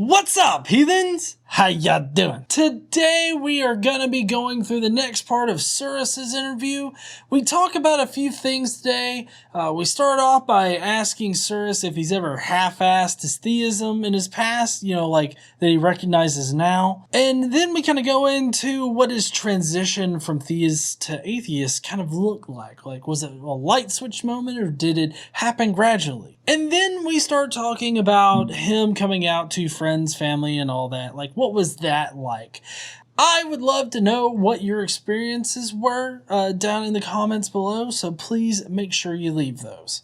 What's up, heathens? How ya doing? Today we are gonna be going through the next part of Suris's interview. We talk about a few things today. We start off by asking Suris if he's ever half-assed his theism in his past, like that he recognizes now. And then we kind of go into what his transition from theist to atheist kind of looked like. Like, was it a light switch moment or did it happen gradually? And then we start talking about him coming out to friends, family, and all that. Like, what was that like? I would love to know what your experiences were down in the comments below, so please make sure you leave those.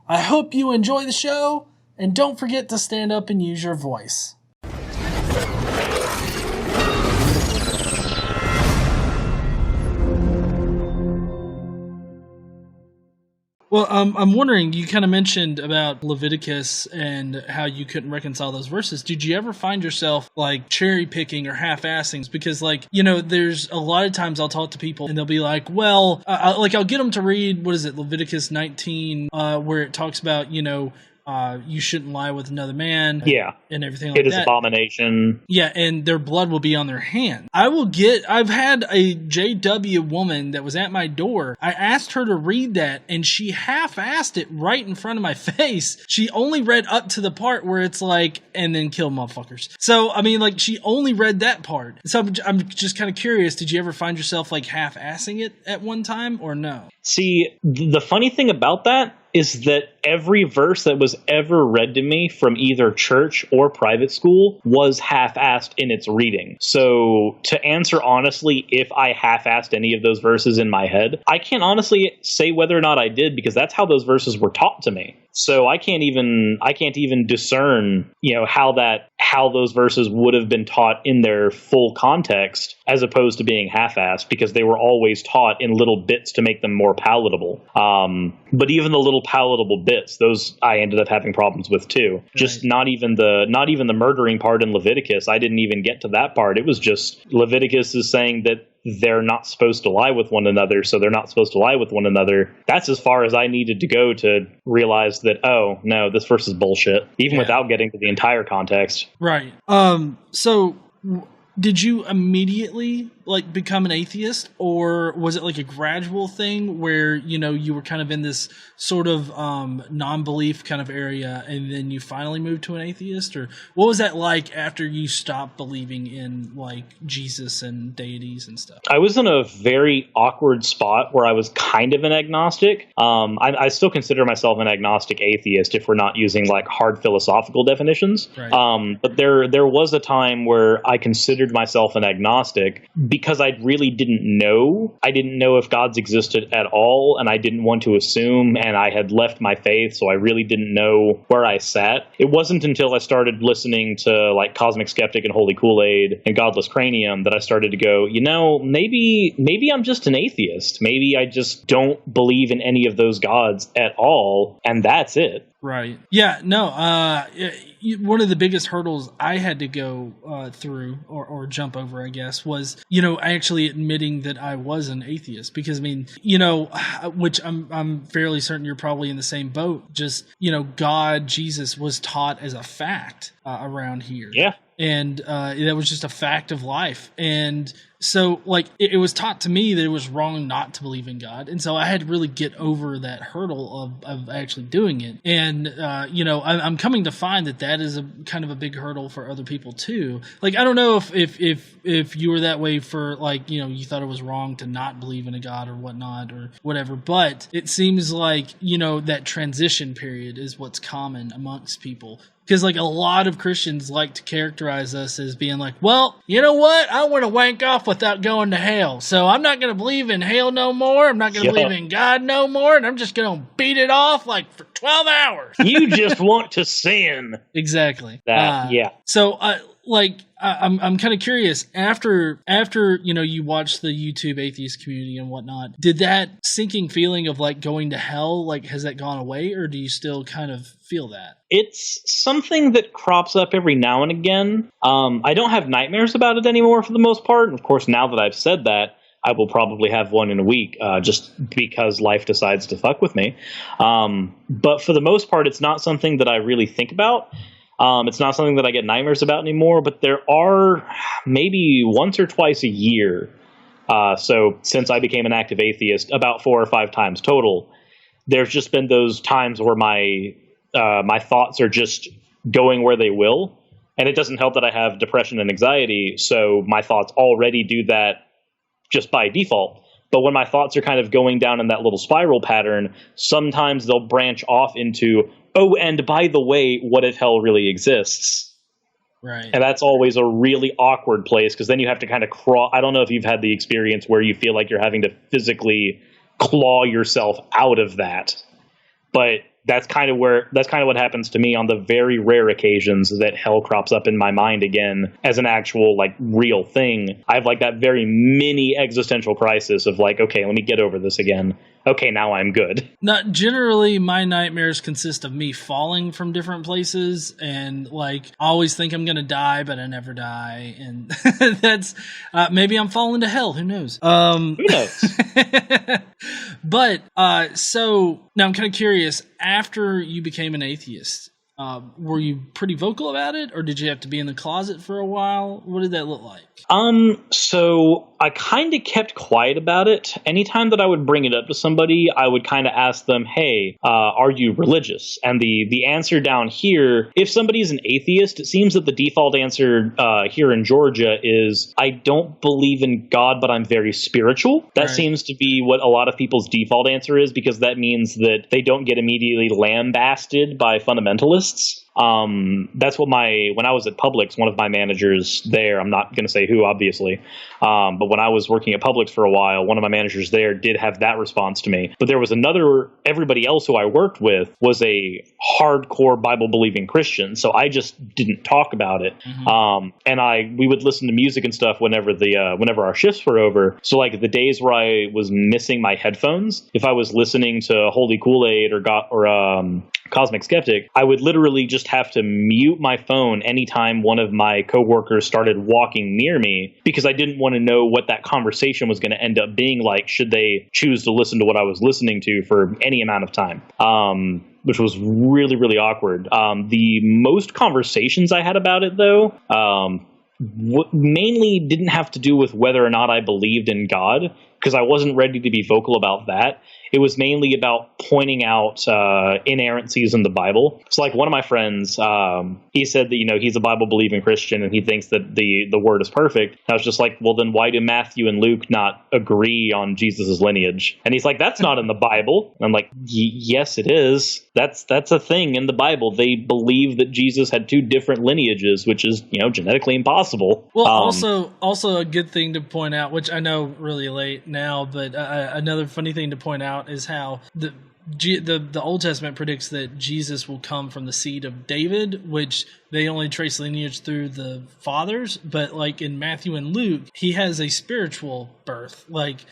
I hope you enjoy the show, and don't forget to stand up and use your voice. Well, I'm wondering, you kind of mentioned about Leviticus and how you couldn't reconcile those verses. Did you ever find yourself like cherry picking or half-assing? Because there's a lot of times I'll talk to people and they'll be like, well, I'll get them to read, Leviticus 19, where it talks about, you shouldn't lie with another man. Yeah. And everything like that. It is abomination. Yeah, and their blood will be on their hand. I've had a JW woman that was at my door. I asked her to read that, and she half-assed it right in front of my face. She only read up to the part where it's like, and then kill motherfuckers. So, she only read that part. So I'm just kind of curious, did you ever find yourself like half-assing it at one time, or no? See, the funny thing about that is that every verse that was ever read to me from either church or private school was half-assed in its reading. So to answer honestly if I half-assed any of those verses in my head, I can't honestly say whether or not I did, because that's how those verses were taught to me. So I can't even discern, how those verses would have been taught in their full context as opposed to being half-assed, because they were always taught in little bits to make them more palatable. But even the little palatable bits, those I ended up having problems with too. Right. Just not even the murdering part in Leviticus. I didn't even get to that part. It was just Leviticus is saying that they're not supposed to lie with one another, so they're not supposed to lie with one another. That's as far as I needed to go to realize that, oh, no, this verse is bullshit, even without getting to the entire context. Right. So did you immediately become an atheist, or was it like a gradual thing where, you were kind of in this sort of non-belief kind of area and then you finally moved to an atheist? Or what was that like after you stopped believing in Jesus and deities and stuff? I was in a very awkward spot where I was kind of an agnostic. I still consider myself an agnostic atheist if we're not using hard philosophical definitions. Right. But there was a time where I considered myself an agnostic because I really didn't know. I didn't know if gods existed at all, and I didn't want to assume, and I had left my faith, so I really didn't know where I sat. It wasn't until I started listening to Cosmic Skeptic and Holy Kool-Aid and Godless Cranium that I started to go, maybe I'm just an atheist. Maybe I just don't believe in any of those gods at all, and that's it. Right. Yeah, no, one of the biggest hurdles I had to go through or jump over, I guess, was, actually admitting that I was an atheist. Because, which I'm fairly certain you're probably in the same boat. Just, God, Jesus was taught as a fact around here. Yeah. And that was just a fact of life. And so, it was taught to me that it was wrong not to believe in God. And so I had to really get over that hurdle of actually doing it. And, I'm coming to find that is a kind of a big hurdle for other people too. I don't know if you were that way for you thought it was wrong to not believe in a God or whatnot or whatever. But it seems that transition period is what's common amongst people. Because a lot of Christians like to characterize us as being well, you know what? I want to wank off without going to hell. So I'm not going to believe in hell no more. I'm not going to believe in God no more. And I'm just going to beat it off for 12 hours. You just want to sin. Exactly. Yeah. So I'm kind of curious, after you watched the YouTube atheist community and whatnot, did that sinking feeling of going to hell, has that gone away, or do you still kind of feel that? It's something that crops up every now and again. I don't have nightmares about it anymore for the most part. And of course, now that I've said that, I will probably have one in a week, just because life decides to fuck with me. But for the most part, it's not something that I really think about. It's not something that I get nightmares about anymore, but there are maybe once or twice a year. So since I became an active atheist, about 4 or 5 times total, there's just been those times where my thoughts are just going where they will. And it doesn't help that I have depression and anxiety, so my thoughts already do that just by default. But when my thoughts are kind of going down in that little spiral pattern, sometimes they'll branch off into, oh, and by the way, what if hell really exists? Right. And that's always a really awkward place, because then you have to kind of crawl. I don't know if you've had the experience where you feel like you're having to physically claw yourself out of that. But that's kind of what happens to me on the very rare occasions that hell crops up in my mind again as an actual, like, real thing. I have like that very mini existential crisis of like, okay, let me get over this again. Okay, now I'm good. Not generally, my nightmares consist of me falling from different places, and like I always think I'm gonna die, but I never die, and that's maybe I'm falling to hell. Who knows? Who knows? But so now I'm kind of curious. After you became an atheist, were you pretty vocal about it, or did you have to be in the closet for a while? What did that look like? So I kind of kept quiet about it. Anytime that I would bring it up to somebody, I would kind of ask them, hey, are you religious? And the answer down here, if somebody's an atheist, it seems that the default answer here in Georgia is, I don't believe in God, but I'm very spiritual. That seems to be what a lot of people's default answer is, because that means that they don't get immediately lambasted by fundamentalists. That's what when I was at Publix, one of my managers there, I'm not going to say who, obviously, but when I was working at Publix for a while, one of my managers there did have that response to me. But there was everybody else who I worked with was a hardcore Bible believing Christian, so I just didn't talk about it. Mm-hmm. And we would listen to music and stuff whenever our shifts were over. So like the days where I was missing my headphones, if I was listening to Holy Kool-Aid or Cosmic Skeptic, I would literally just have to mute my phone anytime one of my coworkers started walking near me, because I didn't want to know what that conversation was going to end up being like should they choose to listen to what I was listening to for any amount of time. Which was really, really awkward. The most conversations I had about it, though, mainly didn't have to do with whether or not I believed in God, because I wasn't ready to be vocal about that. It was mainly about pointing out inerrancies in the Bible. So like one of my friends, he said that, he's a Bible-believing Christian and he thinks that the word is perfect. And I was just like, well, then why do Matthew and Luke not agree on Jesus' lineage? And he's like, that's not in the Bible. And I'm like, yes, it is. That's a thing in the Bible. They believe that Jesus had 2 different lineages, which is, genetically impossible. Well, also a good thing to point out, which I know really late now, but another funny thing to point out is how the Old Testament predicts that Jesus will come from the seed of David, which they only trace lineage through the fathers. But like in Matthew and Luke, he has a spiritual birth. Like,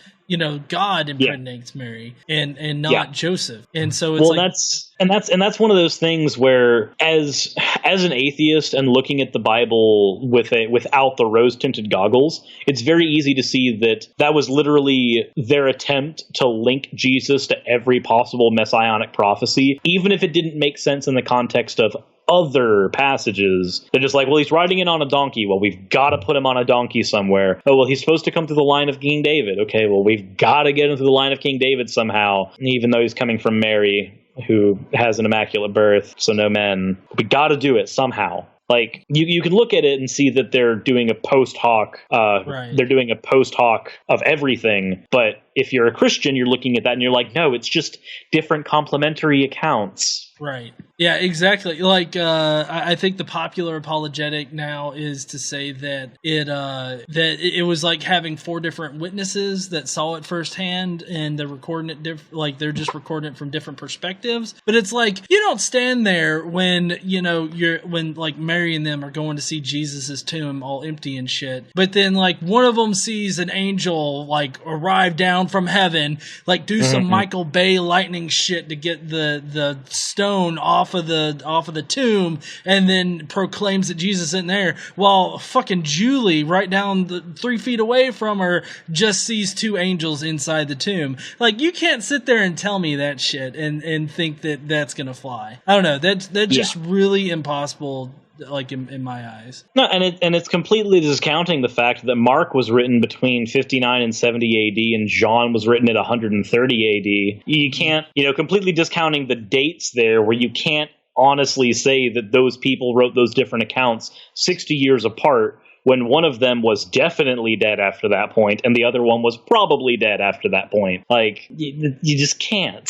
God impregnates Mary and not Joseph. And so it's that's one of those things where as an atheist and looking at the Bible without the rose-tinted goggles, it's very easy to see that was literally their attempt to link Jesus to every possible messianic prophecy, even if it didn't make sense in the context of other passages. They're just like, well, he's riding in on a donkey. Well, we've got to put him on a donkey somewhere. Oh, well, he's supposed to come through the line of King David. Okay, well, we've got to get him through the line of King David somehow, even though he's coming from Mary, who has an immaculate birth, so no men. We got to do it somehow. Like, you can look at it and see that they're doing a post hoc. They're doing a post hoc of everything. But if you're a Christian, you're looking at that and you're like, no, it's just different complementary accounts. Right. Yeah, exactly. Like, I think the popular apologetic now is to say that it was like having 4 different witnesses that saw it firsthand, and they're recording it they're just recording it from different perspectives. But it's like, you don't stand there when when like Mary and them are going to see Jesus's tomb all empty and shit. But then like one of them sees an angel like arrive down from heaven, like do some Michael Bay lightning shit to get the stone off of the tomb, and then proclaims that Jesus isn't there, while fucking Julie right down 3 feet away from her just sees 2 angels inside the tomb. Like, you can't sit there and tell me that shit and think that that's gonna fly. I don't know. That's just really impossible, like in my eyes. No, and it's completely discounting the fact that Mark was written between 59 and 70 AD, and John was written at 130 AD. You can't, completely discounting the dates there, where you can't honestly say that those people wrote those different accounts 60 years apart, when one of them was definitely dead after that point, and the other one was probably dead after that point. Like, you just can't.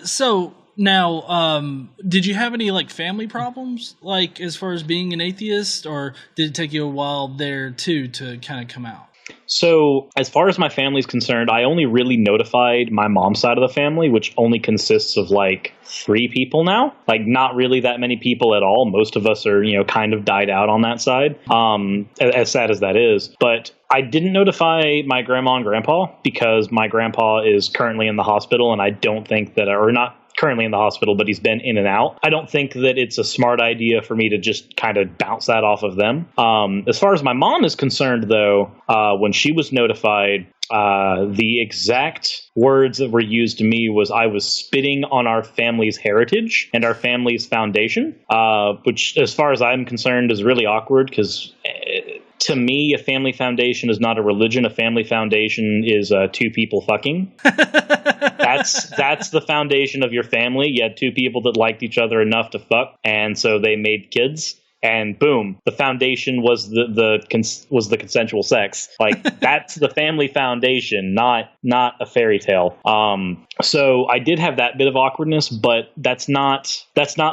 So now, did you have any, like, family problems, like, as far as being an atheist, or did it take you a while there, too, to kind of come out? So as far as my family's concerned, I only really notified my mom's side of the family, which only consists of like 3 people now, like not really that many people at all. Most of us are, kind of died out on that side, as sad as that is. But I didn't notify my grandma and grandpa because my grandpa is currently in the hospital, and I don't think that, or not currently in the hospital, but he's been in and out. I don't think that it's a smart idea for me to just kind of bounce that off of them. As far as my mom is concerned, though, when she was notified, the exact words that were used to me was I was spitting on our family's heritage and our family's foundation, which, as far as I'm concerned, is really awkward because to me, a family foundation is not a religion. A family foundation is 2 people fucking. That's the foundation of your family. You had 2 people that liked each other enough to fuck, and so they made kids. And boom, the foundation was the consensual sex. Like, that's the family foundation, not a fairy tale. So I did have that bit of awkwardness, but that's not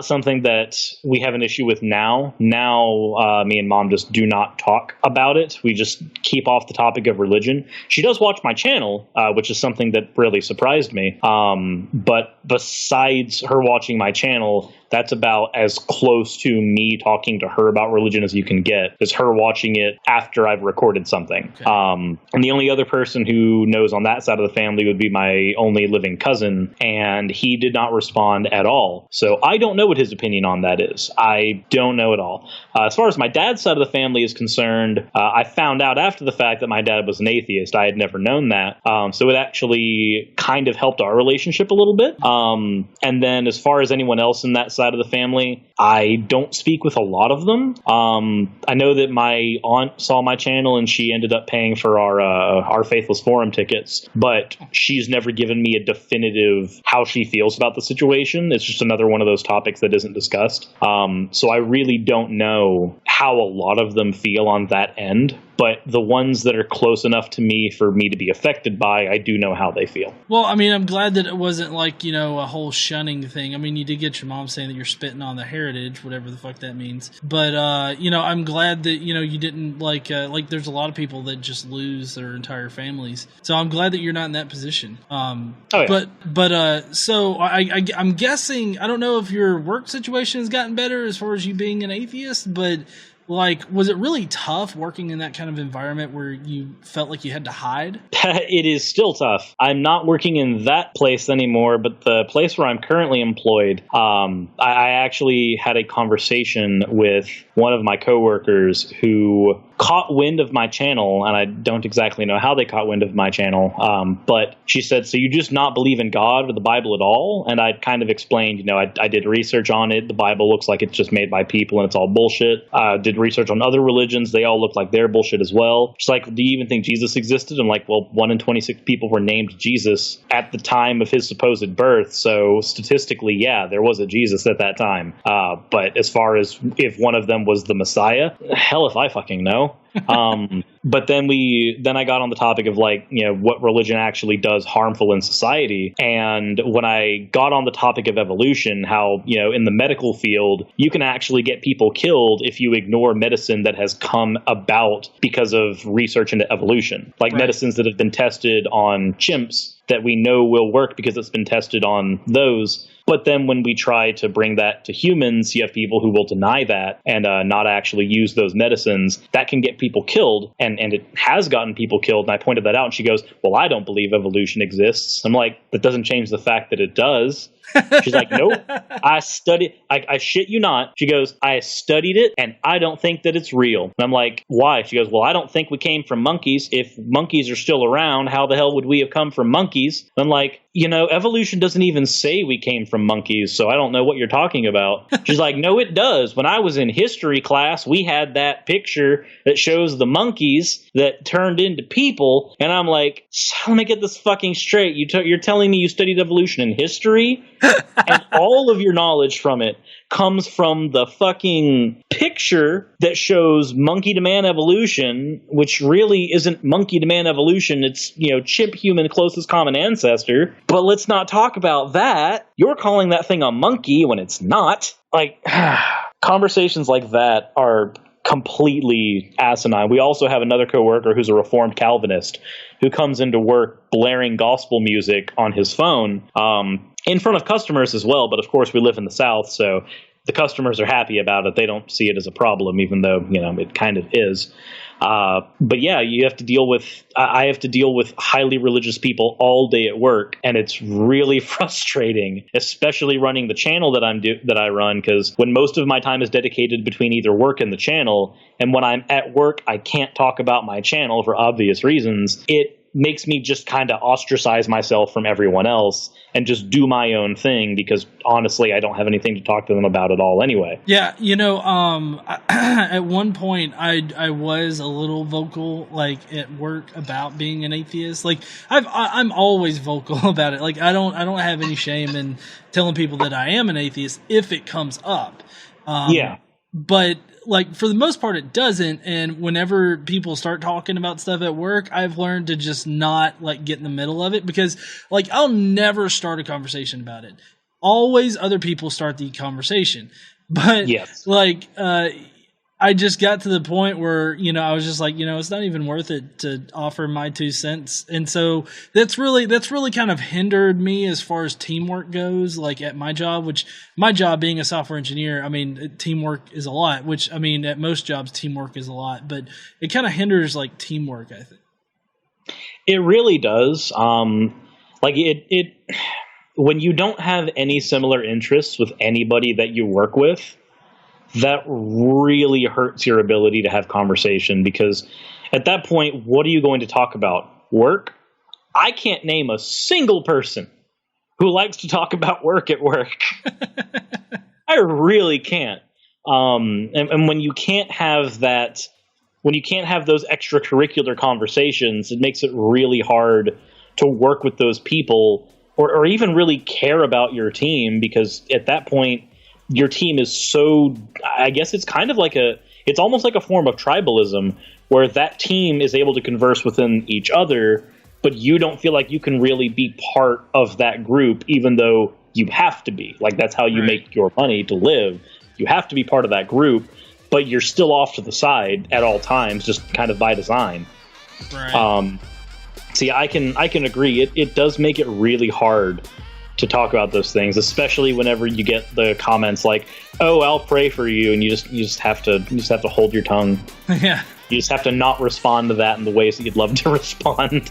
something that we have an issue with now. Now, me and mom just do not talk about it. We just keep off the topic of religion. She does watch my channel, which is something that really surprised me. But besides her watching my channel, that's about as close to me talking to her about religion as you can get, is her watching it after I've recorded something. Okay. And the only other person who knows on that side of the family would be my only living cousin, and he did not respond at all. So I don't know what his opinion on that is. I don't know at all. As far as my dad's side of the family is concerned, I found out after the fact that my dad was an atheist. I had never known that. So it actually kind of helped our relationship a little bit. And then as far as anyone else in that side of the family, I don't speak with a lot of them. I know that my aunt saw my channel and she ended up paying for our Faithless Forum tickets, but she's never given me a definitive how she feels about the situation. It's just another one of those topics that isn't discussed. So I really don't know how a lot of them feel on that end. But the ones that are close enough to me for me to be affected by, I do know how they feel. Well, I mean, I'm glad that it wasn't like, a whole shunning thing. I mean, you did get your mom saying that you're spitting on the heritage, whatever the fuck that means. But, I'm glad that, you didn't like there's a lot of people that just lose their entire families. So I'm glad that you're not in that position. So I'm guessing, I don't know if your work situation has gotten better as far as you being an atheist, but like, was it really tough working in that kind of environment where you felt like you had to hide? It is still tough. I'm not working in that place anymore, but the place where I'm currently employed, I actually had a conversation with one of my coworkers who caught wind of my channel, and I don't exactly know how they caught wind of my channel, but she said, so you just not believe in God or the Bible at all? And I kind of explained, I did research on it. The Bible looks like it's just made by people and it's all bullshit. Did research on other religions. They all look like they're bullshit as well. She's like, do you even think Jesus existed? I'm like, well, 1 in 26 people were named Jesus at the time of his supposed birth. So statistically, yeah, there was a Jesus at that time. But as far as if one of them was the Messiah, hell if I fucking know. But then I got on the topic of what religion actually does harmful in society. And when I got on the topic of evolution, how, in the medical field, you can actually get people killed if you ignore medicine that has come about because of research into evolution, like right. Medicines that have been tested on chimps that we know will work because it's been tested on those. But then when we try to bring that to humans, you have people who will deny that and not actually use those medicines. That can get people killed, and it has gotten people killed. And I pointed that out, and she goes, well, I don't believe evolution exists. I'm like, that doesn't change the fact that it does. She's like, nope, I studied, I shit you not. She goes, I studied it and I don't think that it's real. And I'm like, why? She goes, well, I don't think we came from monkeys. If monkeys are still around, how the hell would we have come from monkeys? And I'm like, evolution doesn't even say we came from monkeys, so I don't know what you're talking about. She's like, no, it does. When I was in history class, we had that picture that shows the monkeys that turned into people. And I'm like, let me get this fucking straight. You're telling me you studied evolution in history? And all of your knowledge from it comes from the fucking picture that shows monkey to man evolution, which really isn't monkey to man evolution. It's, chimp human closest common ancestor. But let's not talk about that. You're calling that thing a monkey when it's not. Like, conversations like that are completely asinine. We also have another coworker who's a Reformed Calvinist who comes into work blaring gospel music on his phone in front of customers as well. But of course, we live in the South, so the customers are happy about it. They don't see it as a problem, even though, it kind of is. But yeah, you have to deal with, I have to deal with highly religious people all day at work. And it's really frustrating, especially running the channel that I run. Cause when most of my time is dedicated between either work and the channel, and when I'm at work, I can't talk about my channel for obvious reasons. It makes me just kind of ostracize myself from everyone else and just do my own thing, because honestly, I don't have anything to talk to them about at all anyway. Yeah, at one point I was a little vocal, like at work, about being an atheist. Like I'm always vocal about it. Like I don't have any shame in telling people that I am an atheist if it comes up. Yeah. But like for the most part, it doesn't. And whenever people start talking about stuff at work, I've learned to just not like get in the middle of it, because like I'll never start a conversation about it. Always other people start the conversation. But yes. Like, I just got to the point where, I was just like, it's not even worth it to offer my 2 cents. And so that's really kind of hindered me as far as teamwork goes, like at my job, which my job being a software engineer, I mean, teamwork is a lot, which I mean, at most jobs, teamwork is a lot, but it kind of hinders like teamwork, I think. It really does. Like it, when you don't have any similar interests with anybody that you work with, that really hurts your ability to have conversation, because at that point, what are you going to talk about? Work? I can't name a single person who likes to talk about work at work. I really can't. And when you can't have that, when you can't have those extracurricular conversations, it makes it really hard to work with those people or even really care about your team, because at that point, your team is so, I guess it's kind of like it's almost like a form of tribalism, where that team is able to converse within each other, but you don't feel like you can really be part of that group, even though you have to be. Like, that's how you make your money to live. You have to be part of that group, but you're still off to the side at all times, just kind of by design. Right. See, I can agree. It does make it really hard to talk about those things, especially whenever you get the comments like, "Oh, I'll pray for you," and you just have to hold your tongue. Yeah. You just have to not respond to that in the ways that you'd love to respond.